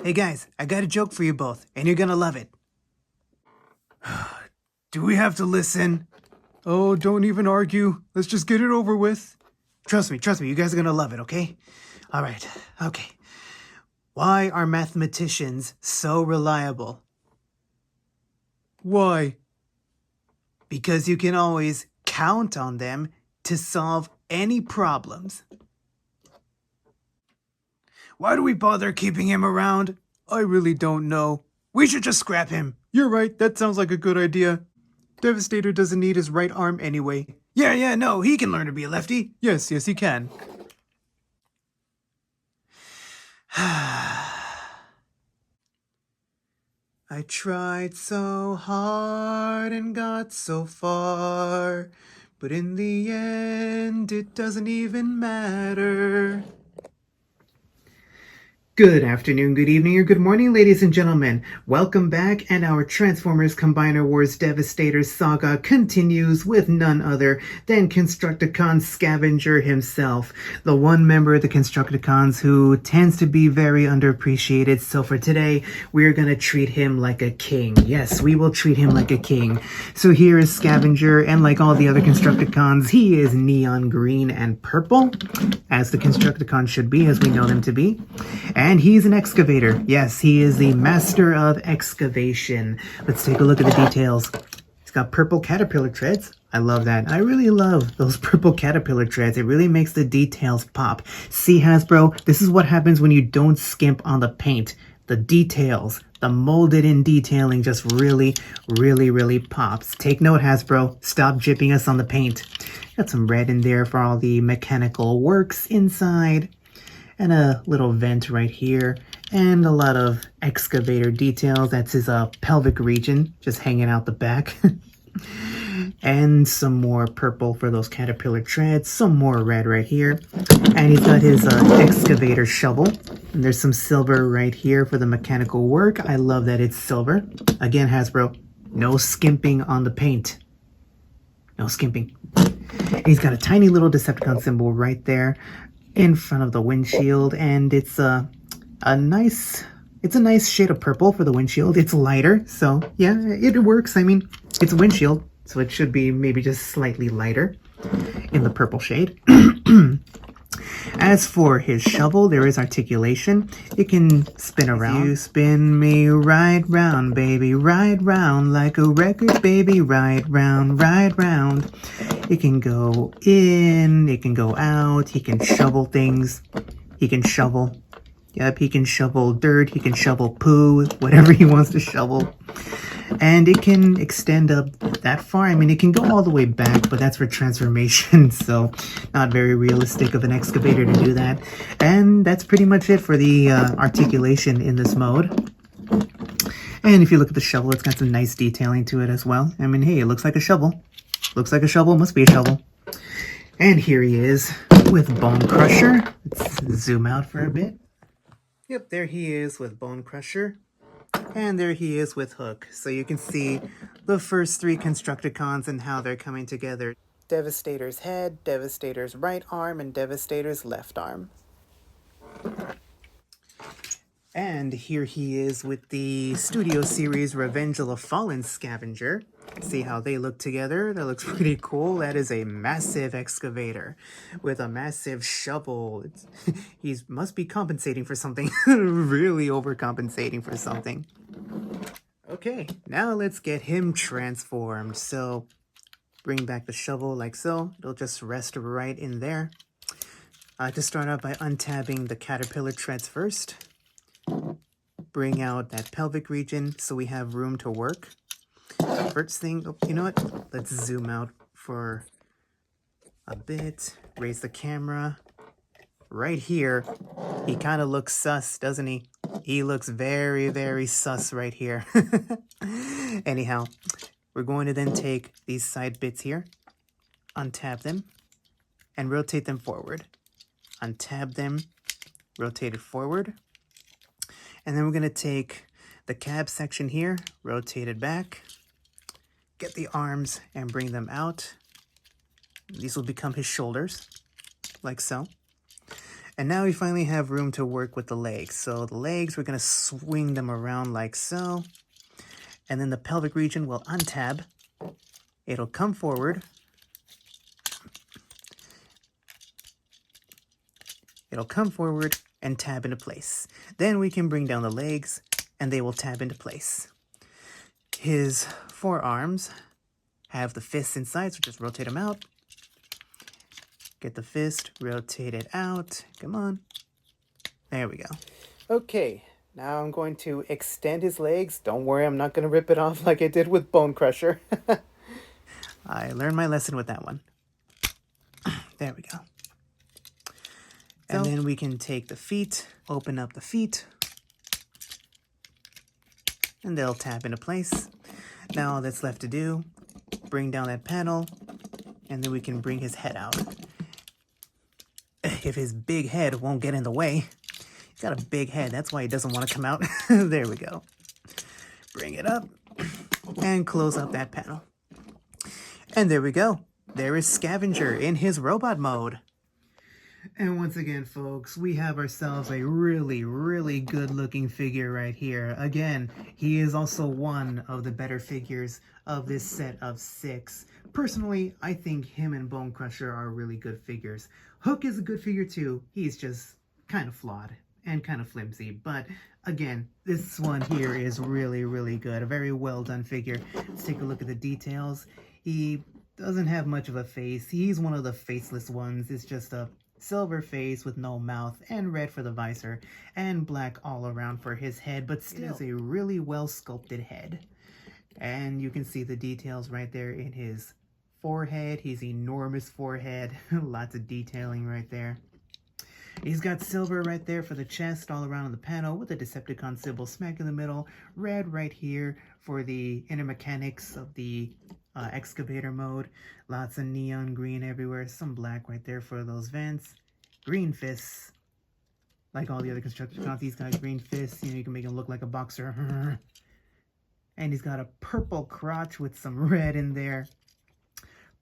Hey guys, I got a joke for you both, and you're gonna love it. Do we have to listen? Oh, don't even argue. Let's just get it over with. Trust me, you guys are gonna love it, okay? Alright, okay. Why are mathematicians so reliable? Why? Because you can always count on them to solve any problems. Why do we bother keeping him around? I really don't know. We should just scrap him. You're right, that sounds like a good idea. Devastator doesn't need his right arm anyway. Yeah, no, he can learn to be a lefty. Yes, he can. I tried so hard and got so far, but in the end, it doesn't even matter. Good afternoon, good evening, or good morning, ladies and gentlemen. Welcome back, and our Transformers Combiner Wars Devastator saga continues with none other than Constructicon Scavenger himself, the one member of the Constructicons who tends to be very underappreciated. So for today, we're gonna treat him like a king. Yes, we will treat him like a king. So here is Scavenger, and like all the other Constructicons, he is neon green and purple, as the Constructicons should be, as we know them to be. And he's an excavator. Yes, he is the master of excavation. Let's take a look at the details. He's got purple caterpillar treads. I love that. I really love those purple caterpillar treads. It really makes the details pop. See, Hasbro, this is what happens when you don't skimp on the paint. The details, the molded in detailing just really pops. Take note, Hasbro. Stop gypping us on the paint. Got some red in there for all the mechanical works inside. And a little vent right here, and a lot of excavator details. That's his pelvic region, just hanging out the back. And some more purple for those caterpillar treads, some more red right here. And he's got his excavator shovel. And there's some silver right here for the mechanical work. I love that it's silver. Again, Hasbro, no skimping on the paint. No skimping. And he's got a tiny little Decepticon symbol right there in front of the windshield, and it's a nice shade of purple for the windshield. It's lighter, so yeah, it works. I mean, it's a windshield, so it should be maybe just slightly lighter in the purple shade. As for his shovel, there is articulation. It can spin around. You spin me right round, baby, right round, like a record, baby, right round, right round. It can go in, it can go out, he can shovel things, he can shovel. Yep, he can shovel dirt, he can shovel poo, whatever he wants to shovel. And it can extend up that far. I mean, it can go all the way back, but that's for transformation, so not very realistic of an excavator to do that. And that's pretty much it for the articulation in this mode. And if you look at the shovel, it's got some nice detailing to it as well. I mean, hey, it looks like a shovel. Looks like a shovel, must be a shovel. And here he is with Bone Crusher. Let's zoom out for a bit. Yep, there he is with Bone Crusher. And there he is with Hook. So you can see the first three Constructicons and how they're coming together. Devastator's head, Devastator's right arm, and Devastator's left arm. And here he is with the Studio Series Revenge of the Fallen Scavenger. See how they look together? That looks pretty cool. That is a massive excavator with a massive shovel. He must be compensating for something. Really overcompensating for something. Okay, now let's get him transformed. So bring back the shovel like so. It'll just rest right in there. To start out by untabbing the caterpillar treads first. Bring out that pelvic region so we have room to work. First thing, oh, you know what? Let's zoom out for a bit. Raise the camera. Right here, he kind of looks sus, doesn't he? He looks very sus right here. Anyhow, we're going to then take these side bits here, untab them, and rotate them forward. Untab them, rotate it forward. And then we're going to take the cab section here, rotate it back, get the arms and bring them out. These will become his shoulders, like so. And now we finally have room to work with the legs. So the legs, we're going to swing them around like so. And then the pelvic region will untab. It'll come forward. It'll come forward and tab into place. Then we can bring down the legs and they will tab into place. His forearms have the fists inside, so just rotate them out. Get the fist, rotate it out. Come on. There we go. Okay, now I'm going to extend his legs. Don't worry, I'm not going to rip it off like I did with Bone Crusher. I learned my lesson with that one. There we go. And then we can take the feet, open up the feet, and they'll tap into place. Now all that's left to do, bring down that panel, and then we can bring his head out. If his big head won't get in the way. He's got a big head, that's why he doesn't want to come out. There we go. Bring it up, and close up that panel. And there we go. There is Scavenger in his robot mode. And once again, folks, we have ourselves a really, really good looking figure right here. Again, he is also one of the better figures of this set of 6. Personally, I think him and Bone Crusher are really good figures. Hook is a good figure too. He's just kind of flawed and kind of flimsy. But again, this one here is really, really good. A very well done figure. Let's take a look at the details. He doesn't have much of a face. He's one of the faceless ones. It's just a silver face with no mouth and red for the visor and black all around for his head, but still is a really well sculpted head. And you can see the details right there in his forehead. His enormous forehead. Lots of detailing right there. He's got silver right there for the chest all around the panel with a Decepticon symbol smack in the middle. Red right here for the inner mechanics of the excavator mode. Lots of neon green everywhere. Some black right there for those vents. Green fists. Like all the other Constructicons, he's got green fists. You know, you can make him look like a boxer. And he's got a purple crotch with some red in there.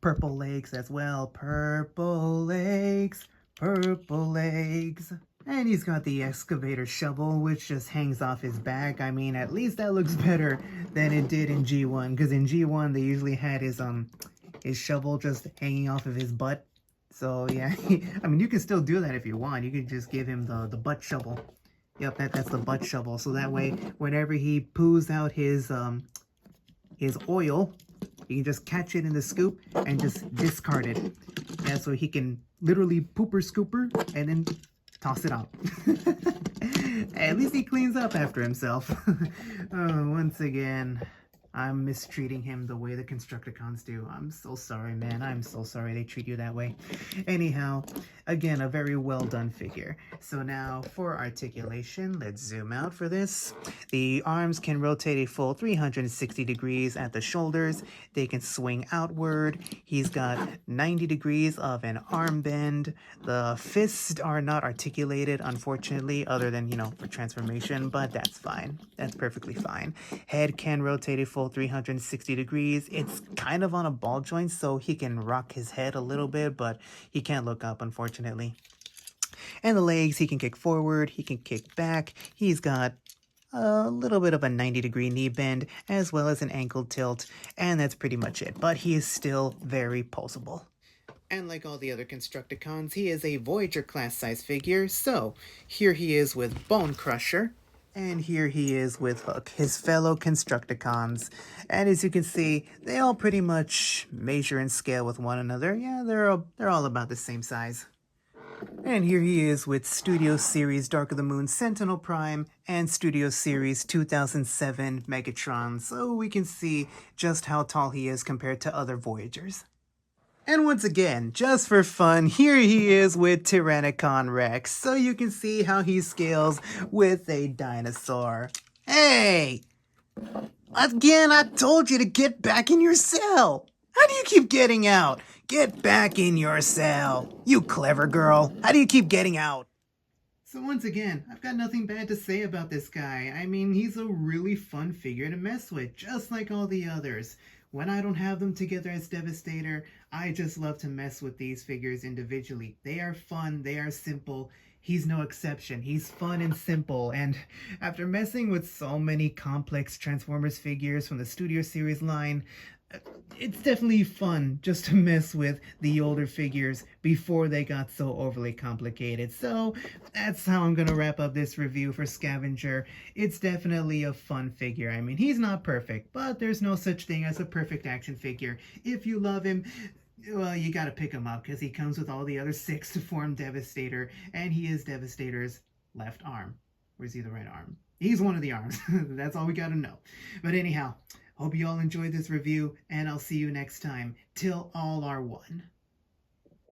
Purple legs as well. Purple legs. Purple legs. And he's got the excavator shovel, which just hangs off his back. I mean, at least that looks better than it did in G1. Because in G1, they usually had his shovel just hanging off of his butt. So, yeah. I mean, you can still do that if you want. You can just give him the butt shovel. Yep, that's the butt shovel. So that way, whenever he poos out his oil, you can just catch it in the scoop and just discard it. Yeah, so he can literally pooper scooper and then toss it out. At least he cleans up after himself. Once again, I'm mistreating him the way the Constructicons do. I'm so sorry, man. I'm so sorry they treat you that way. Anyhow, again, a very well done figure. So now for articulation, let's zoom out for this. The arms can rotate a full 360 degrees at the shoulders. They can swing outward. He's got 90 degrees of an arm bend. The fists are not articulated, unfortunately, other than, you know, for transformation, but that's fine. That's perfectly fine. Head can rotate a full 360 degrees. It's kind of on a ball joint, so he can rock his head a little bit, but he can't look up, unfortunately. And the legs, he can kick forward, he can kick back. He's got a little bit of a 90-degree knee bend, as well as an ankle tilt, and that's pretty much it. But he is still very poseable. And like all the other Constructicons, he is a Voyager class size figure, so here he is with Bone Crusher. And here he is with Hook, his fellow Constructicons. And as you can see, they all pretty much measure and scale with one another. Yeah, they're all about the same size. And here he is with Studio Series Dark of the Moon Sentinel Prime and Studio Series 2007 Megatron. So we can see just how tall he is compared to other Voyagers. And once again, just for fun, here he is with Tyrannicon Rex, so you can see how he scales with a dinosaur. Hey! Again, I told you to get back in your cell! How do you keep getting out? Get back in your cell! You clever girl! How do you keep getting out? So once again, I've got nothing bad to say about this guy. I mean, he's a really fun figure to mess with, just like all the others. When I don't have them together as Devastator, I just love to mess with these figures individually. They are fun, they are simple. he's no exception. He's fun and simple, and after messing with so many complex Transformers figures from the Studio Series line, it's definitely fun just to mess with the older figures before they got so overly complicated. So that's how I'm gonna wrap up this review for Scavenger. It's definitely a fun figure. I mean, he's not perfect, but there's no such thing as a perfect action figure. If you love him, well, you gotta pick him up because he comes with all the other 6 to form Devastator, and he is Devastator's left arm. Or is he the right arm? He's one of the arms. That's all we gotta know. But anyhow, hope you all enjoyed this review, and I'll see you next time. Till all are one.